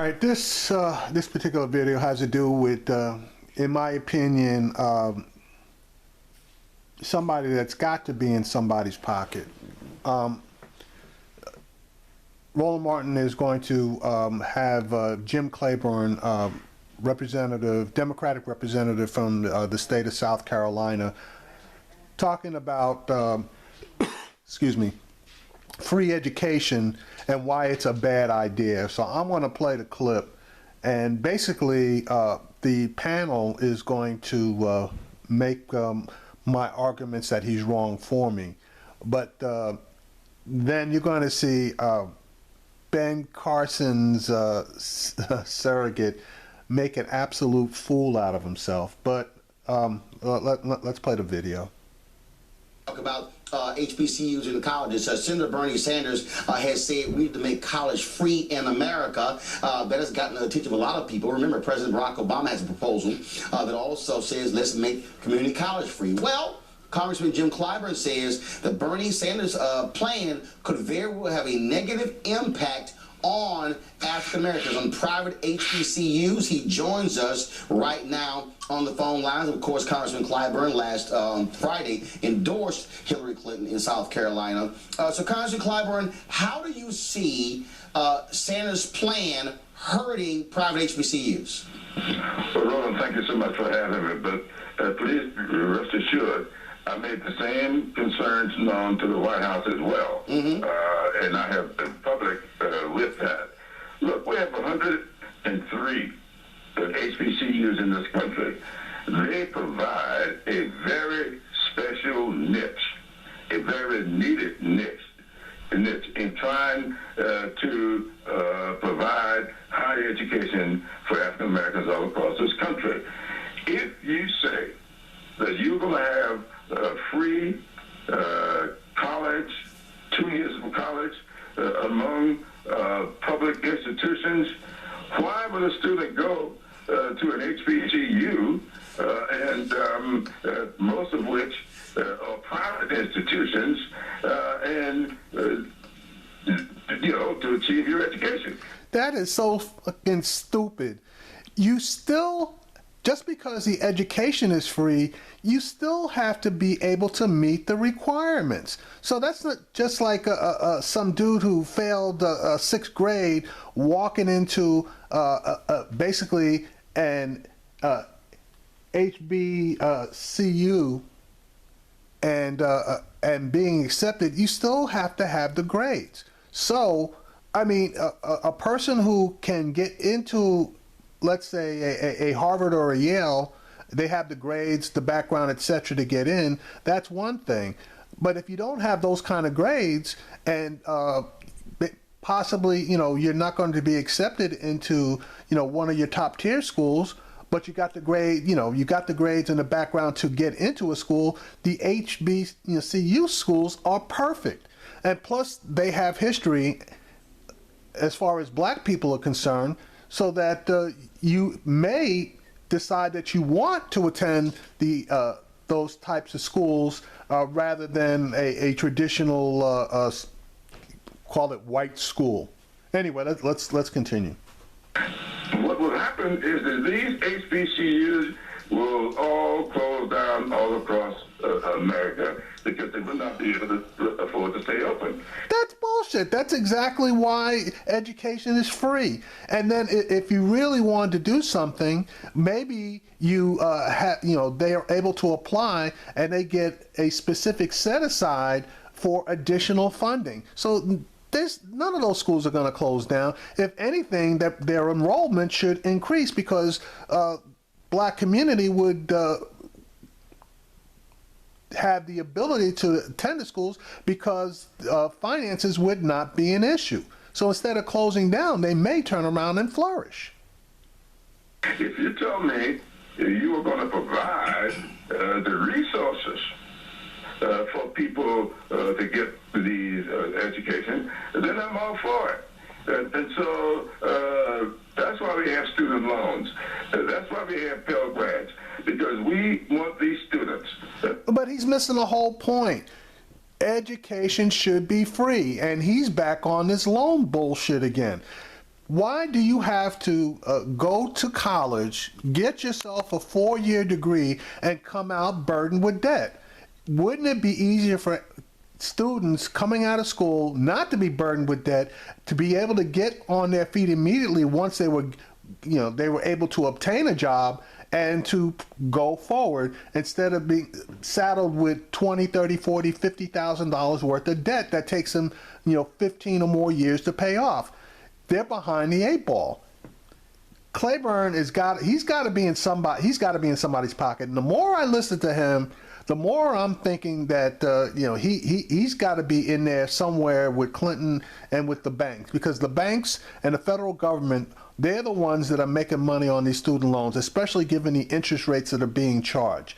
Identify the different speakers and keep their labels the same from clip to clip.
Speaker 1: right, this particular video has to do with, in my opinion, somebody that's got to be in somebody's pocket. Roland Martin is going to have Jim Clyburn, Democratic representative from the state of South Carolina, talking about, excuse me, free education and why it's a bad idea. So I'm going to play the clip, and basically the panel is going to make my arguments that he's wrong for me. But then you're going to see Ben Carson's surrogate make an absolute fool out of himself. But let's play the video.
Speaker 2: Talk about HBCUs in the colleges. Senator Bernie Sanders has said we need to make college free in America. That has gotten the attention of a lot of people. Remember, President Barack Obama has a proposal that also says let's make community college free. Well, Congressman Jim Clyburn says that Bernie Sanders' plan could very well have a negative impact on African Americans, on private HBCUs. He joins us right now on the phone lines. Of course, Congressman Clyburn last Friday endorsed Hillary Clinton in South Carolina. So Congressman Clyburn, how do you see Sanders' plan hurting private HBCUs?
Speaker 3: Well, Roland, thank you so much for having me, but please rest assured, I made the same concerns known to the White House as well, and I have been public with that. Look, we have 103 HBCUs in this country. They provide a very special niche, a very needed niche in trying to provide higher education for African Americans all across this country. If you say that you're going to have free college, 2 years of college among public institutions, why would a student go to an HBCU, and most of which are private institutions, and to achieve your education?
Speaker 1: That is so fucking stupid. You still, just because the education is free, you still have to be able to meet the requirements. So that's not just like some dude who failed sixth grade walking into basically an HBCU and being accepted. You still have to have the grades. So, I mean, a person who can get into, let's say, a Harvard or a Yale, they have the grades, the background, etc. to get in. That's one thing. But if you don't have those kind of grades, and possibly, you're not going to be accepted into, one of your top tier schools, but you got the grade, you got the grades and the background to get into a school, the HBCU schools are perfect. And plus, they have history as far as black people are concerned, so that you may decide that you want to attend those types of schools rather than a traditional call it white school. Anyway, let's continue.
Speaker 3: What will happen is that these HBCUs will all close down all across America because they will not be able to afford to stay open.
Speaker 1: That's bullshit. That's exactly why education is free. And then if you really wanted to do something, maybe you they are able to apply and they get a specific set aside for additional funding. So none of those schools are going to close down. If anything, their enrollment should increase because black community would have the ability to attend the schools because finances would not be an issue. So instead of closing down, they may turn around and flourish.
Speaker 3: If you tell me you are going to provide the resources for people to get these education, then I'm all for it. And so that's why we have student loans. That's why we have Pell Grants, because we want these students.
Speaker 1: But he's missing the whole point. Education should be free, and he's back on this loan bullshit again. Why do you have to go to college, get yourself a 4-year degree, and come out burdened with debt? Wouldn't it be easier for students coming out of school not to be burdened with debt, to be able to get on their feet immediately once they were, they were able to obtain a job, and to go forward instead of being saddled with $20, $30, $40, $50,000 worth of debt that takes them, 15 or more years to pay off? They're behind the 8 ball. Clyburn he's got to be in somebody's pocket. And the more I listen to him, the more I'm thinking that he's got to be in there somewhere with Clinton and with the banks, because the banks and the federal government, they're the ones that are making money on these student loans, especially given the interest rates that are being charged.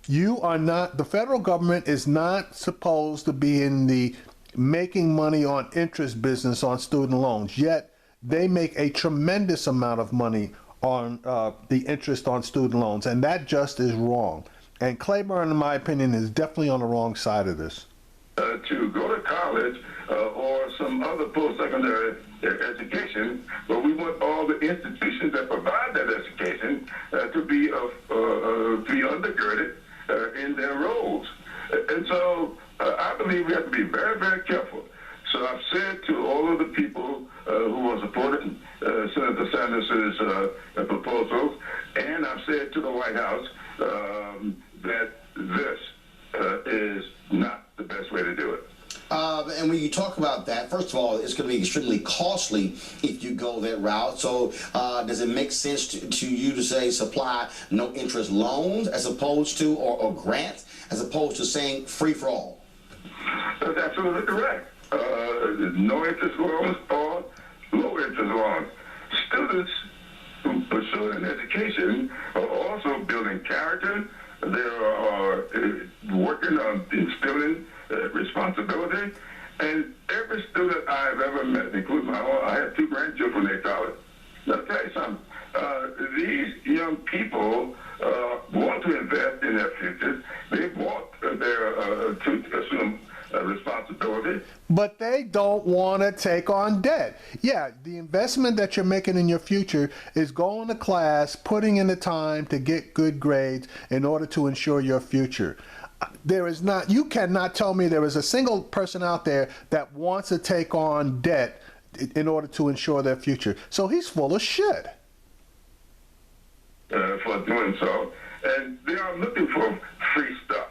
Speaker 1: The federal government is not supposed to be in the making money on interest business on student loans, yet they make a tremendous amount of money on the interest on student loans, and that just is wrong. And Clyburn, in my opinion, is definitely on the wrong side of this.
Speaker 3: To go to college or some other post-secondary education, but we want all the institutions that provide that education to be undergirded in their roles. And so I believe we have to be very, very careful. So I've said to all of the people who are supporting Senator Sanders' proposals, and I've said to the White House that this is not the best way to do it.
Speaker 2: And when you talk about that, first of all, it's going to be extremely costly if you go that route. So does it make sense to you to say supply no interest loans as opposed to, or grants, as opposed to saying free for all?
Speaker 3: That's absolutely correct. No interest loans or low interest loans. Students who pursue an education are also building character. They are working on instilling responsibility. And every student I've ever met, including my own, I have 2 grandchildren in college. Now, I'll tell you something. These young people want to invest in their futures. They want to assume responsibility.
Speaker 1: But they don't want to take on debt. Yeah, the investment that you're making in your future is going to class, putting in the time to get good grades in order to ensure your future. You cannot tell me there is a single person out there that wants to take on debt in order to ensure their future. So he's full of shit.
Speaker 3: For doing so. And they are looking for free stuff.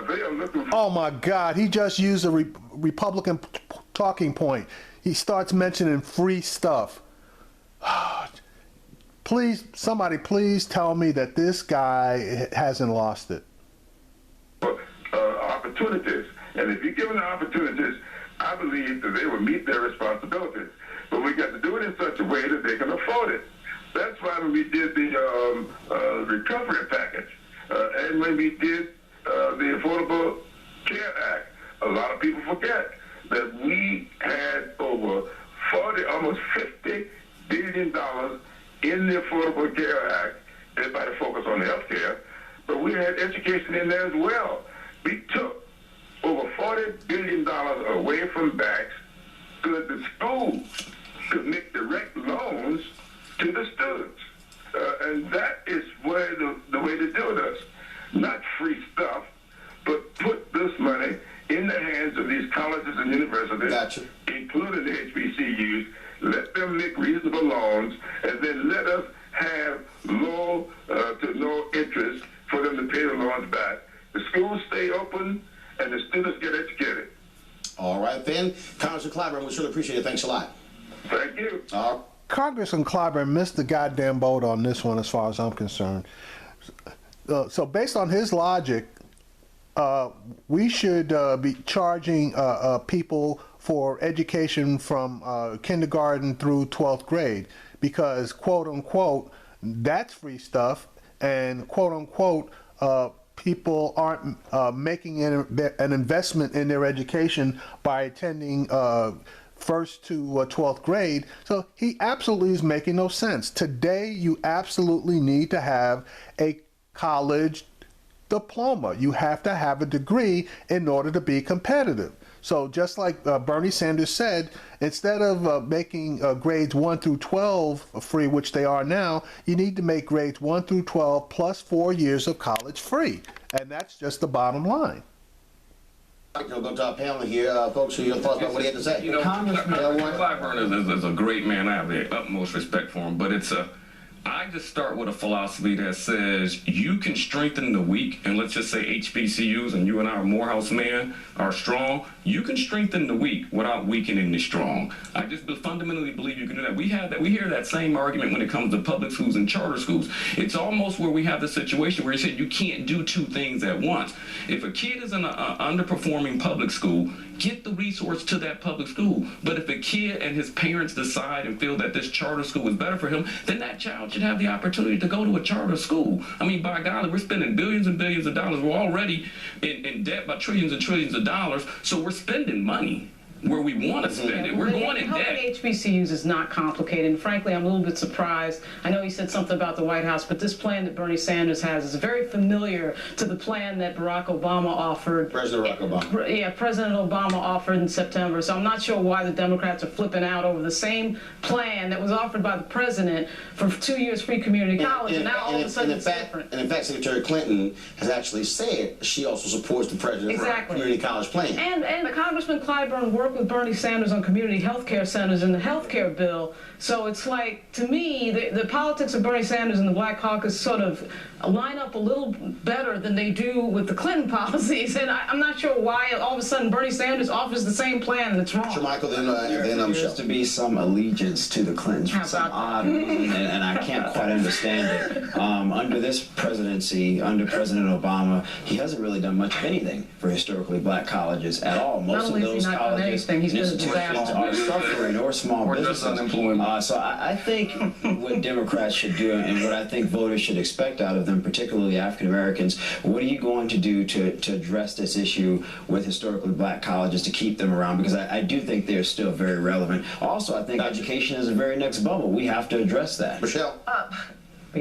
Speaker 3: They are looking for...
Speaker 1: Oh my God, he just used a Republican talking point. He starts mentioning free stuff. Somebody please tell me that this guy hasn't lost it.
Speaker 3: Opportunities. And if you give them the opportunities, I believe that they will meet their responsibilities. But we got to do it in such a way that they can afford it. That's why when we did the recovery package and when we did the Affordable Care Act, a lot of people forget that we had over almost $50 billion in the Affordable Care Act. Everybody focused on health care, but we had education in there as well. We took over $40 billion away from banks so that the schools could make direct loans to the students. And that is where the way to do this. Not free stuff, but put this money in the hands of these colleges and universities,
Speaker 2: Gotcha.
Speaker 3: including the HBCUs. Let them make reasonable loans, and then let us have low to no interest for them to pay the loans back. The schools stay open, and the students get educated.
Speaker 2: All right, then. Congressman Clyburn, we surely appreciate it. Thanks a lot.
Speaker 3: Thank you.
Speaker 1: Congressman Clyburn missed the goddamn boat on this one as far as I'm concerned. So based on his logic, we should be charging people for education from kindergarten through 12th grade because, quote unquote, that's free stuff, and quote unquote, people aren't making an investment in their education by attending first to 12th grade. So he absolutely is making no sense. Today, you absolutely need to have a college diploma. You have to have a degree in order to be competitive. So just like Bernie Sanders said, instead of making grades 1 through 12 free, which they are now, you need to make grades 1 through 12 plus 4 years of college free. And that's just the bottom line.
Speaker 2: Go to our panel here. Folks, your thoughts about what he had to say.
Speaker 4: You know, Clyburn is a great man. I have the utmost respect for him, but I just start with a philosophy that says you can strengthen the weak, and let's just say HBCUs, and you and I, Morehouse man, are strong. You can strengthen the weak without weakening the strong. I just fundamentally believe you can do that. We hear that same argument when it comes to public schools and charter schools. It's almost where we have the situation where you said you can't do two things at once. If a kid is in an underperforming public school, get the resource to that public school. But if a kid and his parents decide and feel that this charter school is better for him, then that child should have the opportunity to go to a charter school. I mean, by golly, we're spending billions and billions of dollars. We're already in debt by trillions and trillions of dollars, so we're spending money where we want to spend it. We're going in debt.
Speaker 5: Helping HBCUs is not complicated, and frankly, I'm a little bit surprised. I know he said something about the White House, but this plan that Bernie Sanders has is very familiar to the plan that Barack Obama offered.
Speaker 2: President Barack Obama.
Speaker 5: Yeah, President Obama offered in September. So I'm not sure why the Democrats are flipping out over the same plan that was offered by the president for 2 years free community college, and now all of a sudden it's different.
Speaker 2: And in fact, Secretary Clinton has actually said she also supports the president's community college plan.
Speaker 5: And Congressman Clyburn worked with Bernie Sanders on community health care centers in the health care bill. So it's like, to me, the politics of Bernie Sanders and the Black Caucus sort of line up a little better than they do with the Clinton policies. And I'm not sure why all of a sudden Bernie Sanders offers the same plan and it's wrong.
Speaker 2: Sure, Michael, then
Speaker 6: there appears to be some allegiance to the Clintons for some odd reason, and I can't quite understand it. Under this presidency, under President Obama, he hasn't really done much of anything for historically black colleges at all. Most of those colleges and institutions are suffering, or small businesses. So I think what Democrats should do, and what I think voters should expect out of them, particularly African Americans, what are you going to do to address this issue with historically black colleges to keep them around? Because I do think they're still very relevant. Also, I think education is the very next bubble. We have to address that.
Speaker 2: Michelle?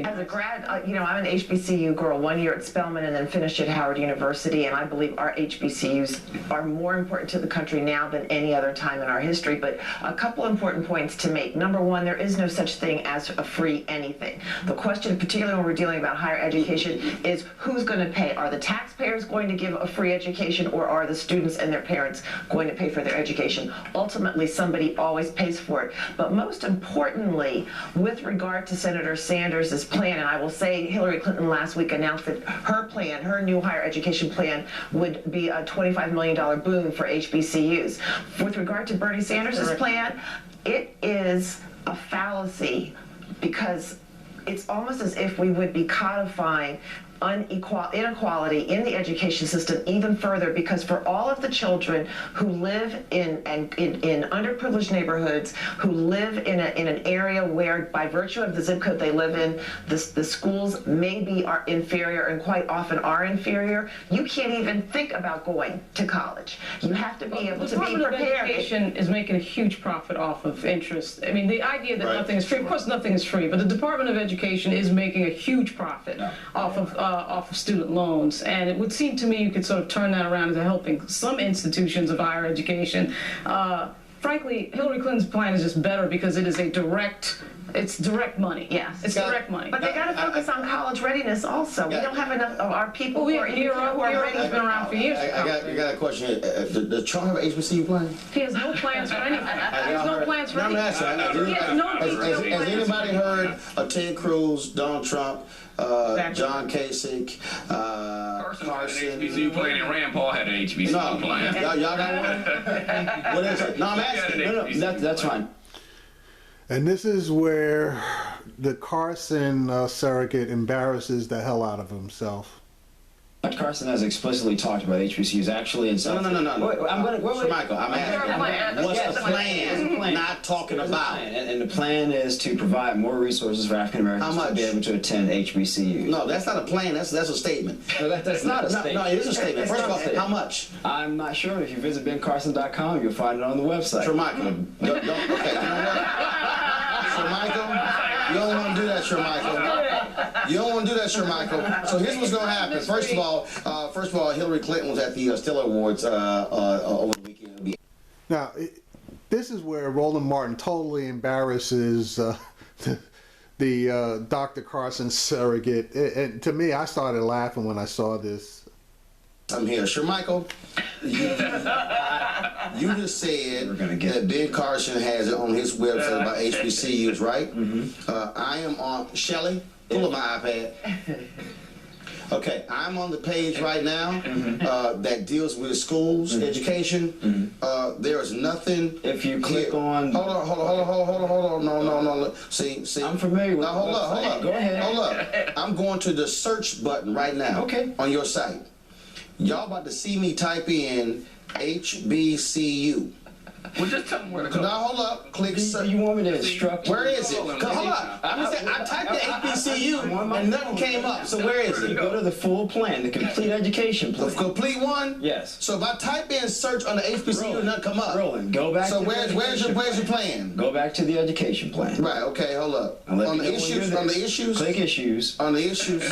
Speaker 7: As a grad, I'm an HBCU girl, 1 year at Spelman and then finished at Howard University, and I believe our HBCUs are more important to the country now than any other time in our history. But a couple important points to make. Number one, there is no such thing as a free anything. The question, particularly when we're dealing about higher education, is who's going to pay? Are the taxpayers going to give a free education, or are the students and their parents going to pay for their education? Ultimately, somebody always pays for it. But most importantly, with regard to Senator Sanders' plan, and I will say Hillary Clinton last week announced that her plan, her new higher education plan, would be a $25 million boon for HBCUs. With regard to Bernie Sanders' plan, it is a fallacy, because it's almost as if we would be codifying inequality in the education system even further, because for all of the children who live in underprivileged neighborhoods, who live in an area where by virtue of the zip code they live in, the schools maybe are inferior and quite often are inferior, you can't even think about going to college. You have to be able to be prepared.
Speaker 5: The Department of Education is making a huge profit off of interest. I mean, the idea that nothing is free, of course nothing is free, but the Department of Education is making a huge profit off of student loans, and it would seem to me you could sort of turn that around into helping some institutions of higher education. Frankly, Hillary Clinton's plan is just better because it is it's direct money.
Speaker 7: Yes.
Speaker 5: It's direct money.
Speaker 7: But they got to focus on college readiness also. We don't have enough of our people who are ready.
Speaker 5: Has been around for years.
Speaker 2: I got a question. Does Trump have an HBCU plan?
Speaker 5: He has no plans for anything. He has no plans for anything.
Speaker 2: Has anybody heard of Ted Cruz, Donald Trump, John Kasich, Carson?
Speaker 4: HBCU plan, and Rand Paul had an HBCU plan.
Speaker 2: Y'all got one? What is it? No, I'm asking.
Speaker 6: That's fine.
Speaker 1: And this is where the Carson surrogate embarrasses the hell out of himself.
Speaker 6: Carson has explicitly talked about HBCUs actually in South.
Speaker 2: No. Sir Michael, I'm asking. What's the plan? Not talking about.
Speaker 6: And the plan is to provide more resources for African Americans to be able to attend HBCUs.
Speaker 2: No, that's not a plan. That's a statement.
Speaker 6: No, that's not a statement.
Speaker 2: No, it is a statement. First of all, how much?
Speaker 6: I'm not sure. If you visit bencarson.com, you'll find it on the website.
Speaker 2: Sir Michael, okay, you know what? Sir Michael, you don't want to do that, Sir Michael. You don't want to do that, Sir Michael. So here's what's going to happen. First of all, Hillary Clinton was at the Stiller Awards over the weekend.
Speaker 1: Now, this is where Roland Martin totally embarrasses the Dr. Carson surrogate. And to me, I started laughing when I saw this.
Speaker 2: I'm here. Sure, Michael. You just said that Ben Carson has it on his website about HBCUs, right? I am on, Shelley, pull up my iPad. Okay, I'm on the page right now that deals with schools, education. There is nothing.
Speaker 6: If you click on.
Speaker 2: Hold on. No. See.
Speaker 6: I'm familiar with.
Speaker 2: Now hold up.
Speaker 6: Go ahead.
Speaker 2: Hold up. I'm going to the search button right now.
Speaker 6: Okay.
Speaker 2: On your site. Y'all about to see me type in HBCU.
Speaker 4: Well, just tell them where to go.
Speaker 2: Now hold up. Click search.
Speaker 6: You want me to instruct?
Speaker 2: Where is it? Hold up. I typed in HBCU and nothing came up. So where is
Speaker 6: You
Speaker 2: it?
Speaker 6: go to the full plan, the complete education
Speaker 2: The
Speaker 6: plan.
Speaker 2: complete one?
Speaker 6: Yes.
Speaker 2: So if I type in search on the HBCU, nothing come up.
Speaker 6: Roland, go back.
Speaker 2: So
Speaker 6: to
Speaker 2: where's your plan?
Speaker 6: Go back to the education plan.
Speaker 2: Right. Okay. Hold up.
Speaker 6: And let
Speaker 2: On
Speaker 6: me
Speaker 2: the
Speaker 6: know when
Speaker 2: issues.
Speaker 6: you're
Speaker 2: On the
Speaker 6: there.
Speaker 2: issues.
Speaker 6: Click issues.
Speaker 2: On the issues.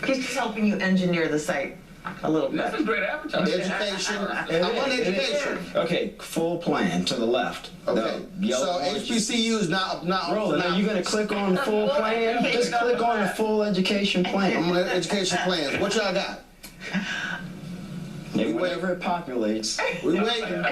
Speaker 7: He's just helping you engineer the site a little bit.
Speaker 4: This is great advertising.
Speaker 2: Education. I'm on education.
Speaker 6: Okay, full plan to the left.
Speaker 2: Okay.
Speaker 6: The yellow
Speaker 2: So
Speaker 6: orange.
Speaker 2: HBCU is not
Speaker 6: Roland, are you going to click on the full plan? Just click on the full education
Speaker 2: I'm
Speaker 6: plan.
Speaker 2: on education plans. What y'all got?
Speaker 6: And whenever it populates,
Speaker 2: We waiting.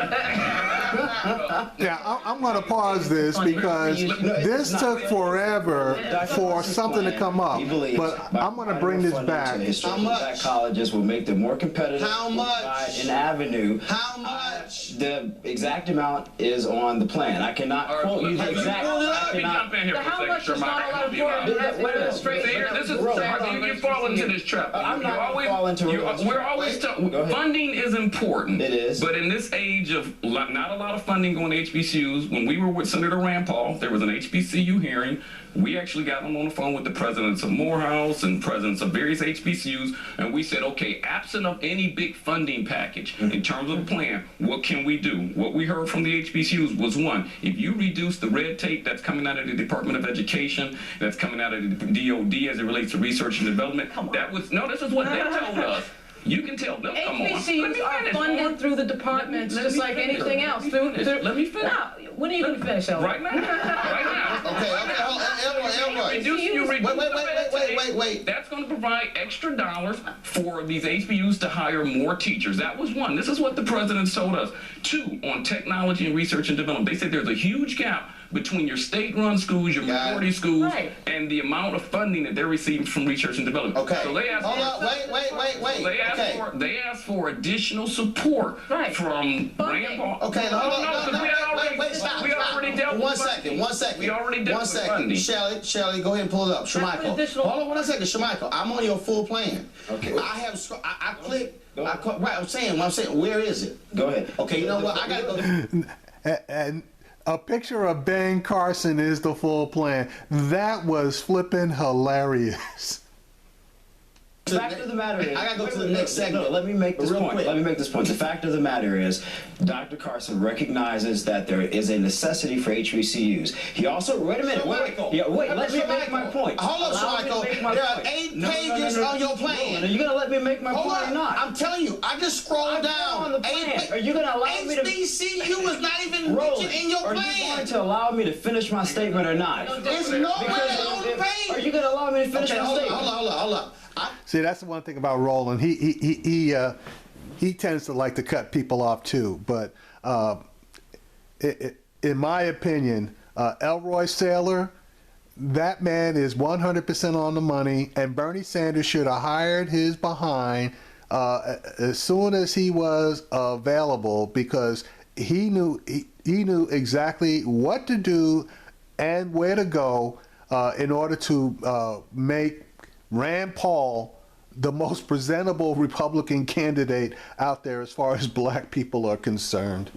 Speaker 1: Yeah, I'm going to pause this because this took forever for something to come up.
Speaker 6: he believes
Speaker 1: But
Speaker 6: by
Speaker 1: I'm going to bring this
Speaker 6: providing funding
Speaker 1: back.
Speaker 6: to historically
Speaker 2: How much?
Speaker 6: black colleges will make them more competitive.
Speaker 2: How
Speaker 6: will
Speaker 2: much?
Speaker 6: provide an avenue.
Speaker 2: How much?
Speaker 6: The exact amount is on the plan. I cannot quote you the
Speaker 2: Have you
Speaker 6: exact.
Speaker 2: pulled it up?
Speaker 6: I
Speaker 4: Let me
Speaker 6: cannot.
Speaker 4: jump in here
Speaker 5: The
Speaker 4: for a
Speaker 5: how
Speaker 4: second,
Speaker 5: much is not a lot of important. It has to be straight.
Speaker 4: See, here, this is you fall into this trap.
Speaker 6: I'm
Speaker 4: You
Speaker 6: not
Speaker 4: always,
Speaker 6: fall into
Speaker 4: you,
Speaker 6: it.
Speaker 4: we're always
Speaker 6: Go ahead.
Speaker 4: funding is important.
Speaker 6: It is.
Speaker 4: But in this age of not a lot of funding going to HBCUs, when we were with Senator Rand Paul, there was an HBCU hearing. We actually got them on the phone with the presidents of Morehouse and presidents of various HBCUs, and we said, okay, absent of any big funding package in terms of a plan, what can we do? What we heard from the HBCUs was, one, if you reduce the red tape that's coming out of the Department of Education, that's coming out of the DOD as it relates to research and development, that was, no, this is what they told us. You can tell. No, come on. Let me
Speaker 5: HBCUs are
Speaker 4: finish,
Speaker 5: funded
Speaker 4: Lauren.
Speaker 5: through the departments,
Speaker 4: Let
Speaker 5: just
Speaker 4: me
Speaker 5: like
Speaker 4: finish.
Speaker 5: anything else.
Speaker 4: Let me finish.
Speaker 5: No, when are you going to finish, Elroy?
Speaker 4: Right now. Right now.
Speaker 2: Okay. Hold on. Elroy.
Speaker 4: You reduce the red tape.
Speaker 2: Wait.
Speaker 4: That's going to provide extra dollars for these HBCUs to hire more teachers. That was one. This is what the president told us. Two, on technology and research and development. They said there's a huge gap between your state-run schools, your majority schools,
Speaker 5: Right.
Speaker 4: and the amount of funding that they're receiving from research and development.
Speaker 2: Okay.
Speaker 4: So they asked
Speaker 2: Hold up. Wait.
Speaker 4: They asked for additional support
Speaker 5: Right.
Speaker 4: from
Speaker 5: Funding.
Speaker 4: Rand Paul.
Speaker 2: Okay,
Speaker 4: No, because we had already,
Speaker 2: stop.
Speaker 4: we already dealt
Speaker 2: One
Speaker 4: with funding.
Speaker 2: second.
Speaker 4: We already dealt with funding.
Speaker 2: Shelly, go ahead and pull it up. Shemichael.
Speaker 5: additional-
Speaker 2: Hold on 1 second. Shemichael, I'm on your full plan.
Speaker 6: Okay.
Speaker 2: I clicked. Right, I'm saying, where is it?
Speaker 6: Go ahead.
Speaker 2: Okay, you know what? I gotta go.
Speaker 1: And a picture of Ben Carson is the full plan. That was flipping hilarious.
Speaker 6: The fact of the matter is,
Speaker 2: I gotta go to the next segment.
Speaker 6: No, let me make this
Speaker 2: Real
Speaker 6: point.
Speaker 2: quick.
Speaker 6: Let me make this point. The fact of the matter is, Dr. Carson recognizes that there is a necessity for HBCUs. He also, wait a minute, wait, let me make my point.
Speaker 2: Hold on,
Speaker 6: Allow me to
Speaker 2: Shemichael.
Speaker 6: make my
Speaker 2: There are
Speaker 6: point.
Speaker 2: 8
Speaker 6: No,
Speaker 2: pages on your plan.
Speaker 6: Roland, are you gonna let me make my
Speaker 2: Hold
Speaker 6: point
Speaker 2: on.
Speaker 6: or not?
Speaker 2: I'm telling you, I just scrolled down.
Speaker 6: on the plan. Are you gonna allow me to?
Speaker 2: HBCU is not even
Speaker 6: Roland,
Speaker 2: mentioned in your
Speaker 6: are
Speaker 2: plan.
Speaker 6: you going to allow me to finish my statement or not?
Speaker 2: It's nowhere on the page.
Speaker 6: Are you going to allow me to finish
Speaker 2: Okay,
Speaker 6: my
Speaker 2: hold
Speaker 6: statement?
Speaker 2: on.
Speaker 1: See, that's the one thing about Roland. He tends to like to cut people off too. But in my opinion, Elroy Sailor, that man is 100% on the money, and Bernie Sanders should have hired his behind as soon as he was available, because he knew exactly what to do and where to go in order to make Rand Paul the most presentable Republican candidate out there as far as black people are concerned.